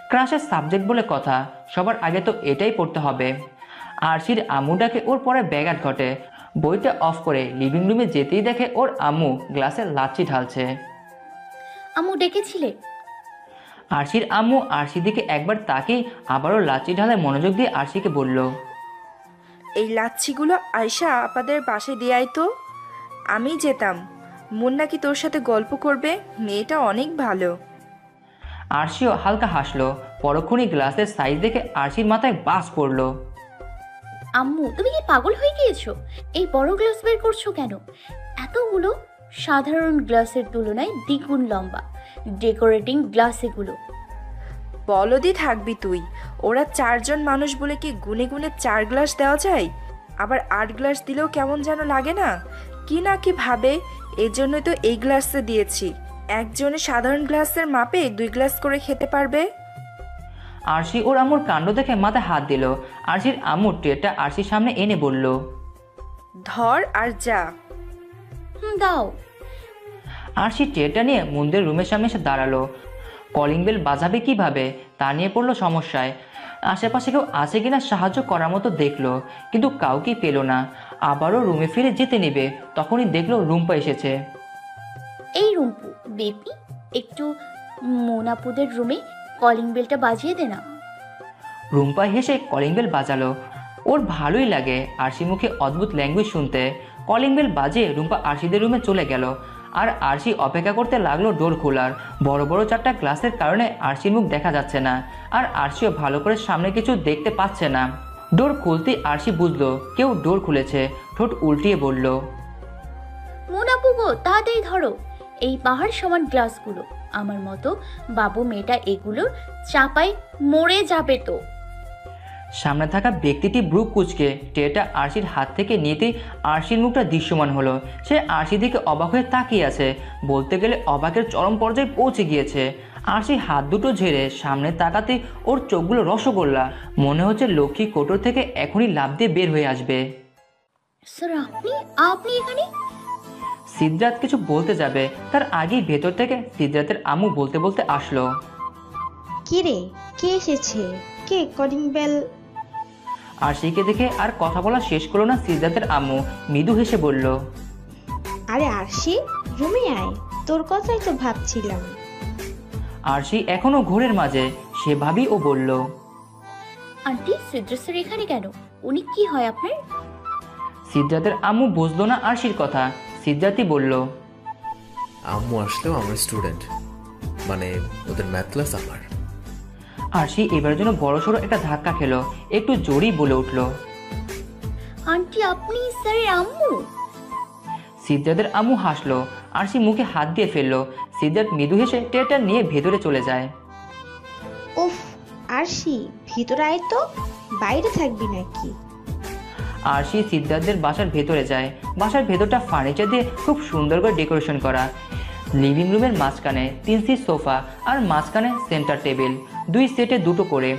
ক্রাশের subject বলে কথা, সবার আগে তো এটাই পড়তে হবে। আরশির আম্মুটাকে ওর পরে ব্যাঘাত ঘটে। বইটা অফ করে লিভিং রুমে যেতেই দেখে ওর আম্মু গ্লাসে লাচ্ছি ঢালছে। আম্মু ডেকেছিলে? আরশির আম্মু আরশির দিকে একবার তাকিয়ে আবারও লাচ্ছি ঢালে মনোযোগ দিয়ে আরশিকে বলল, এই লাচ্ছিগুলো আয়শা আপাদের বাসায় দিয়ে আয় তো। আমি যেতাম। মুন নাকি তোর সাথে গল্প করবে, মেয়েটা অনেক ভালো। আরশিও হালকা হাসলো। পরক্ষণই গ্লাসের সাইজ দেখে আরশির মাথায় বাজ পড়ল। আম্মু তুমি কি পাগল হয়ে গিয়েছো? এই বড় গ্লাস বের করছো কেন? এতগুলো সাধারণ গ্লাসের তুলনায় দ্বিগুণ লম্বা ডেকোরেটিং গ্লাস এগুলো। বলদি থাকবি তুই। ওরা 4 জন মানুষ বলে কি গুনে গুনে 4 গ্লাস দেওয়া যায়? আবার 8 গ্লাস দিলেও কেমন যেন লাগে না? কি না কি ভাবে। এজন্যই তো এই গ্লাসে দিয়েছি। একজনে সাধারণ গ্লাসের মাপে 2 গ্লাস করে খেতে পারবে। আরশি ওর আম্মুর কাণ্ড দেখে মাথায় হাত দিল। আরশির আম্মু ট্রেটা আরশির সামনে এনে বলল, ধর আর যা। দাও। আরশি ট্রেটা নিয়ে মুনদের রুমের সামনে এসে দাঁড়ালো। কলিং বেল বাজাবে কিভাবে তা নিয়ে পড়লো সমস্যায়। আশেপাশে কেউ আছে কিনা সাহায্য করার মতো দেখলো, কিন্তু কাউকেই পেল না। আবারও রুমে ফিরে যেতে নেবে, তখনই দেখলো রুম্পা এসেছে। এই রুম্পু বেবি, একটু মোনাপুদের রুমে কলিং বেলটা বাজিয়ে দে না। রুম্পা হেসে কলিং বেল বাজালো। ওর ভালোই লাগে আরশি মুখে অদ্ভুত ল্যাঙ্গুয়েজ শুনতে। কলিং বেল বাজিয়ে রুম্পা আরশিদের রুমে চলে গেল। আর আরশি অপেক্ষা করতে লাগলো ডোর খোলার। বড় বড় 4টা গ্লাসের কারণে আরশির মুখ দেখা যাচ্ছে না, আর আরশিও ভালো করে সামনে কিছু দেখতে পাচ্ছে না। ডোর খুলতেই আরশি বুঝলো কেউ ডোর খুলেছে। ঠোঁট উল্টিয়ে বলল, মোনাপু গো, তাড়াতাড়ি ধরো এই পাহাড় সমান গ্লাসগুলো। আমার মতো বাবু মেয়েটা এগুলোর চাপায় মরে যাবে তো। সামনে থাকা ব্যক্তিটি ব্রু কুচকে ট্রেটা আরশির হাত থেকে নিতেই আরশির মুখটা দৃশ্যমান হলো। সে আরশির দিকে অবাক হয়ে তাকিয়ে আছে। বলতে গেলে অবাকের চরম পর্যায়ে পৌঁছে গিয়েছে। আরশি হাত দুটো ঝেড়ে সামনে তাকাতেই ওর চোখগুলো রসগোল্লা। মনে হচ্ছে লক্ষ্মী কোটর থেকে এখনই লাফ দিয়ে বের হয়ে আসবে। স্যার আপনি আপনি এখানে? সিদ্ধার্থ কিছু বলতে যাবে, তার আগেই ভেতর থেকে সিদ্ধার্থের আম্মু বলতে বলতে আসলো, কি রে, কে এসেছে? কে কলিং বেল? আরশিকে দেখে আর কথা বলা শেষ করলো না সিদ্ধার্থের আম্মু। মৃদু হেসে বলল, আরে আরশি, রুমে আয়, তোর কথাই তো ভাবছিলাম। আরশি এখনো ঘোরের মাঝে। সে ভাবি ও বলল, আন্টি সিদ্ধার্থ স্যার এখানে কেন? উনি কি হয় আপনার? সিদ্ধার্থের আম্মু বুঝলো না আরশির কথা। সিদ্ধার্থই বলল, আম্মু আসলেও আমার স্টুডেন্ট, মানে ওদের ম্যাথ ক্লাস আমার। আরশি এবারের জন্য বড়সড় একটা ধাক্কা খেলো। একটু জোরেই বলে উঠল, আন্টি আপনি স্যারের আম্মু? সিদ্ধার্থের আম্মু হাসলো। আরশি মুখে হাত দিয়ে ফেললো। সিদ্ধার্থ মৃদু হেসে ট্রেটা নিয়ে ভেতরে চলে যায়। উফ, আরশি ভিতরে আয় তো, বাইরে থাকবি নাকি? আরশি সিদ্ধার্থের বাসার ভেতরে যায়। বাসার ভেতরটা ফার্নিচার দিয়ে খুব সুন্দর করে ডেকোরেশন করা। লিভিং রুমের মাঝখানে 3 সিট সোফা, আর মাঝখানে সেন্টার টেবিল, 2 সেটে 2টো করে,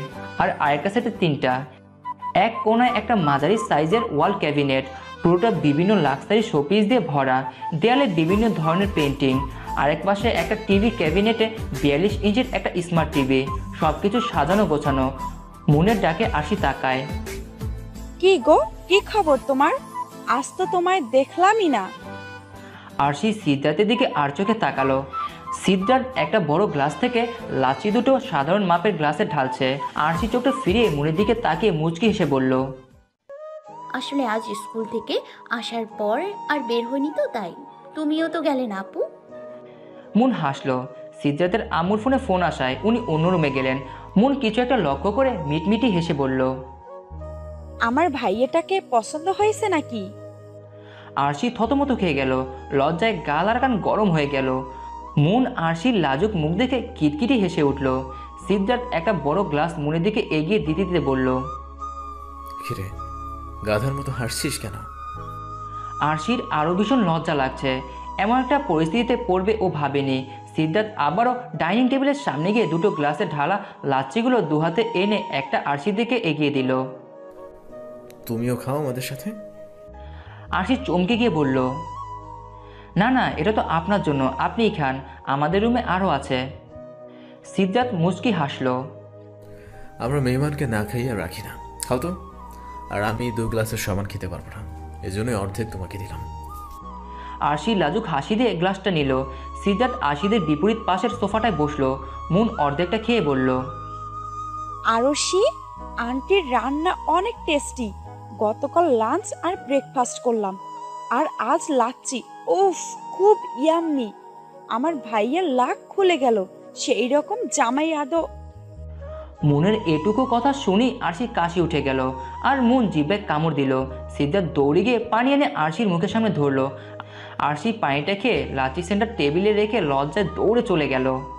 আর আরেকটা সেটে 3টা। এক কোণায় একটা মাঝারি সাইজের ওয়াল ক্যাবিনেট, পুরোটা বিভিন্ন লাক্সারি শোপিস দিয়ে ভরা। দেয়ালে বিভিন্ন ধরনের পেন্টিং। আরেক পাশে একটা টিভি ক্যাবিনেটে 42 ইঞ্চির একটা স্মার্ট টিভি। সব কিছু সাজানো গোছানো। মনের ডাকে আরশি তাকায়। কি গো, কি খবর তোমার? আজ তো তোমায় দেখলামই না। আরশি সিদ্ধার্থের দিকে আর চোখে তাকালো। সিদ্ধার্থ একটা বড় গ্লাস থেকে লাচি দুটো সাধারণ মাপের গ্লাসে ঢালছে। আরশি চোখটা ফিরিয়ে মুনের দিকে তাকিয়ে মুচকি হেসে বলল, আসলে আজ স্কুল থেকে আসার পর আর বের হয়নি তো, তাই। তুমিও তো গেলে না আপু? মুন হাসলো। সিদ্ধার্থের আম্মুর ফোনে ফোন আসায় উনি অন্য রুমে গেলেন। মুন কিছু একটা লক্ষ্য করে মিটমিটি হেসে বলল, আমার ভাইয়েটাকে পছন্দ হয়েছে নাকি? আরশি থতমত খেয়ে গেল। লজ্জায় গাল আর কান গরম হয়ে গেল। মুন আরশির লাজুক মুখ দেখে কিটকিটি হেসে উঠল। সিদ্ধার্থ একটা বড় গ্লাস মুনের দিকে এগিয়ে দিতে দিতে বলল, কিরে, গাধার মতো হাসছিস কেন? আরশির আরও ভীষণ লজ্জা লাগছে। এমন একটা পরিস্থিতিতে পড়বে ও ভাবেনি। সিদ্ধার্থ আবারও ডাইনিং টেবিলের সামনে গিয়ে 2টো গ্লাসে ঢালা লাচ্ছিগুলো 2 হাতে এনে একটা আরশির দিকে এগিয়ে দিল। তুমিও খাও আমাদের সাথে? আরশি চমকে গিয়ে বলল, না না, এটা তো আপনার জন্য, আপনিই খান, আমাদের রুমে আরও আছে। সিদ্ধার্থ মুচকি হাসল। আমরা মেহমানকে না খাইয়ে রাখি না, খাও তো। আর আমি 2 গ্লাসের সমান খেতে পারবো না, এজন্যই অর্ধেক তোমাকে দিলাম। আরশি লাজুক হাসি দিয়ে গ্লাসটা নিল। সিদ্ধার্থ আরশিদের বিপরীত পাশের সোফাটায় বসলো। মুন অর্ধেকটা খেয়ে বলল, আরশি, আন্টির রান্না অনেক টেস্টি। গতকাল লাঞ্চ আর ব্রেকফাস্ট করলাম, আর আজ লাচ্ছি। উফ, খুব ইয়াম্মি। আমার ভাইয়ের লাক খুলে গেল, সেই রকম জামাই আদো। মুনের এটুকু কথা শুনি আরশির কাশি উঠে গেল, আর মুন জিভে কামড় দিল। সিদ্ধার্থ দৌড়ে গিয়ে পানি এনে আরশির মুখের সামনে ধরলো। আরশি পানিটা খেয়ে লাচি সেন্টার টেবিলে রেখে লজ্জায় দৌড়ে চলে গেল।